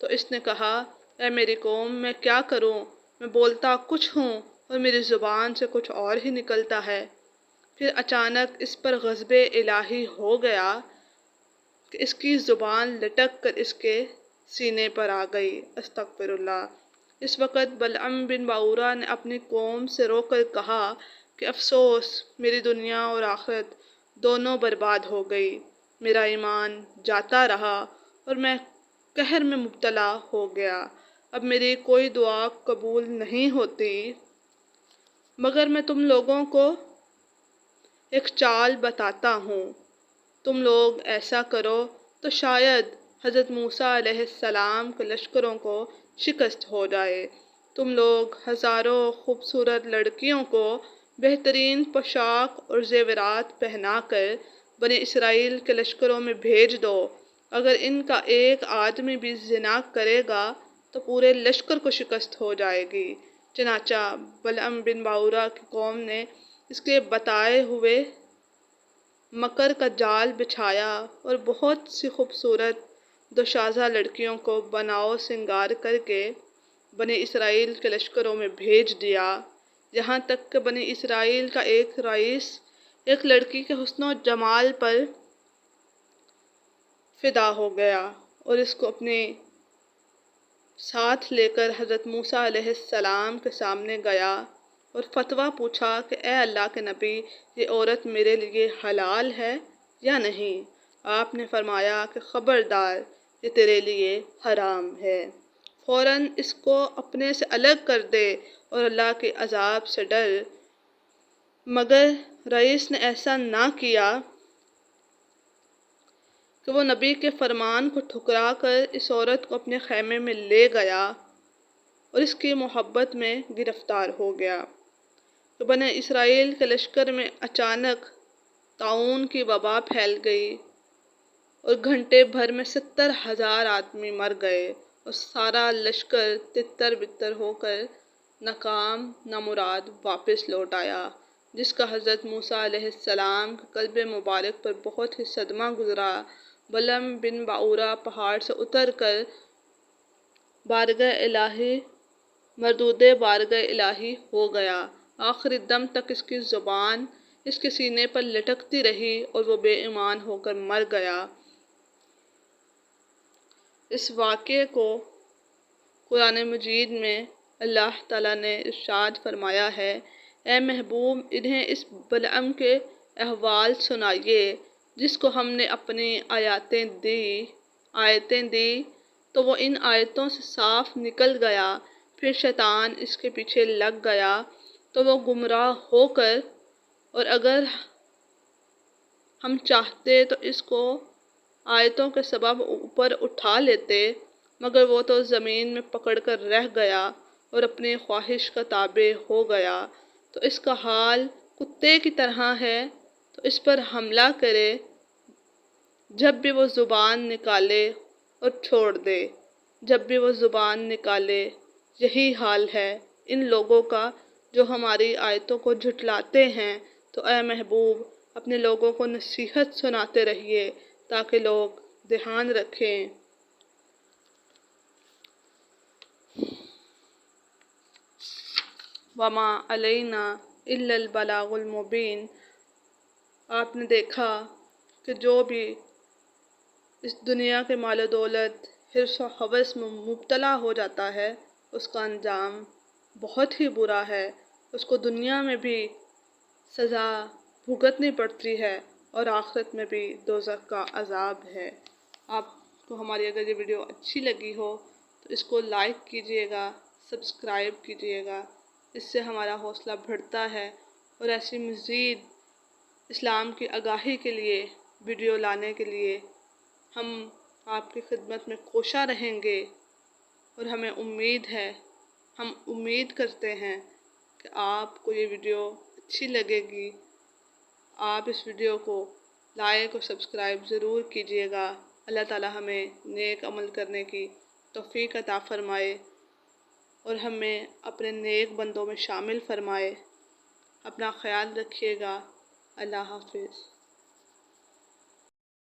تو اس نے کہا اے میری قوم میں کیا کروں، میں بولتا کچھ ہوں اور میری زبان سے کچھ اور ہی نکلتا ہے۔ پھر اچانک اس پر غضب الہی ہو گیا کہ اس کی زبان لٹک کر اس کے سینے پر آ گئی۔ استغفر اللہ۔ اس وقت بلعم بن باورا نے اپنی قوم سے رو کر کہا کہ افسوس، میری دنیا اور آخرت دونوں برباد ہو گئی، میرا ایمان جاتا رہا اور میں قہر میں مبتلا ہو گیا، اب میری کوئی دعا قبول نہیں ہوتی۔ مگر میں تم لوگوں کو ایک چال بتاتا ہوں، تم لوگ ایسا کرو تو شاید حضرت موسیٰ علیہ السلام کے لشکروں کو شکست ہو جائے۔ تم لوگ ہزاروں خوبصورت لڑکیوں کو بہترین پوشاک اور زیورات پہنا کر بنی اسرائیل کے لشکروں میں بھیج دو، اگر ان کا ایک آدمی بھی زنا کرے گا تو پورے لشکر کو شکست ہو جائے گی۔ چنانچہ بلعم بن باورا کی قوم نے اس کے بتائے ہوئے مکر کا جال بچھایا اور بہت سی خوبصورت دوشازہ لڑکیوں کو بناؤ سنگار کر کے بنی اسرائیل کے لشکروں میں بھیج دیا، یہاں تک کہ بنی اسرائیل کا ایک رئیس ایک لڑکی کے حسن و جمال پر فدا ہو گیا اور اس کو اپنے ساتھ لے کر حضرت موسیٰ علیہ السلام کے سامنے گیا اور فتویٰ پوچھا کہ اے اللہ کے نبی، یہ عورت میرے لیے حلال ہے یا نہیں؟ آپ نے فرمایا کہ خبردار، یہ تیرے لیے حرام ہے، فوراً اس کو اپنے سے الگ کر دے اور اللہ کے عذاب سے ڈر۔ مگر رئیس نے ایسا نہ کیا کہ وہ نبی کے فرمان کو ٹھکرا کر اس عورت کو اپنے خیمے میں لے گیا اور اس کی محبت میں گرفتار ہو گیا۔ تو بنی اسرائیل کے لشکر میں اچانک طاعون کی وبا پھیل گئی اور گھنٹے بھر میں 70,000 آدمی مر گئے اور سارا لشکر تتر بتر ہو کر ناکام نامراد واپس لوٹ آیا، جس کا حضرت موسیٰ علیہ السلام کے قلب مبارک پر بہت ہی صدمہ گزرا۔ بلعم بن باورا پہاڑ سے اتر کر بارگاہ الہی مردود بارگاہ الہی ہو گیا، آخری دم تک اس کی زبان اس کے سینے پر لٹکتی رہی اور وہ بے ایمان ہو کر مر گیا۔ اس واقعے کو قرآن مجید میں اللہ تعالیٰ نے ارشاد فرمایا ہے، اے محبوب انہیں اس بلعم کے احوال سنائیے جس کو ہم نے اپنی آیتیں دی تو وہ ان آیتوں سے صاف نکل گیا، پھر شیطان اس کے پیچھے لگ گیا تو وہ گمراہ ہو کر، اور اگر ہم چاہتے تو اس کو آیتوں کے سبب اوپر اٹھا لیتے، مگر وہ تو زمین میں پکڑ کر رہ گیا اور اپنی خواہش کا تابع ہو گیا، تو اس کا حال کتے کی طرح ہے، تو اس پر حملہ کرے جب بھی وہ زبان نکالے اور چھوڑ دے، جب بھی وہ زبان نکالے۔ یہی حال ہے ان لوگوں کا جو ہماری آیتوں کو جھٹلاتے ہیں، تو اے محبوب اپنے لوگوں کو نصیحت سناتے رہیے تاکہ لوگ دھیان رکھیں۔ وما علینا الا البلاغ المبین۔ آپ نے دیکھا کہ جو بھی اس دنیا کے مال و دولت، حرص و ہوس میں مبتلا ہو جاتا ہے، اس کا انجام بہت ہی برا ہے، اس کو دنیا میں بھی سزا بھگتنی پڑتی ہے اور آخرت میں بھی دوزخ کا عذاب ہے۔ آپ کو ہماری اگر یہ ویڈیو اچھی لگی ہو تو اس کو لائک کیجیے گا، سبسکرائب کیجیے گا، اس سے ہمارا حوصلہ بڑھتا ہے اور ایسی مزید اسلام کی آگاہی کے لیے ویڈیو لانے کے لیے ہم آپ کی خدمت میں کوشاں رہیں گے، اور ہمیں امید ہے، ہم امید کرتے ہیں کہ آپ کو یہ ویڈیو اچھی لگے گی۔ آپ اس ویڈیو کو لائک اور سبسکرائب ضرور کیجیے گا۔ اللہ تعالیٰ ہمیں نیک عمل کرنے کی توفیق عطا فرمائے اور ہمیں اپنے نیک بندوں میں شامل فرمائے۔ اپنا خیال رکھیے گا۔ اللہ حافظ۔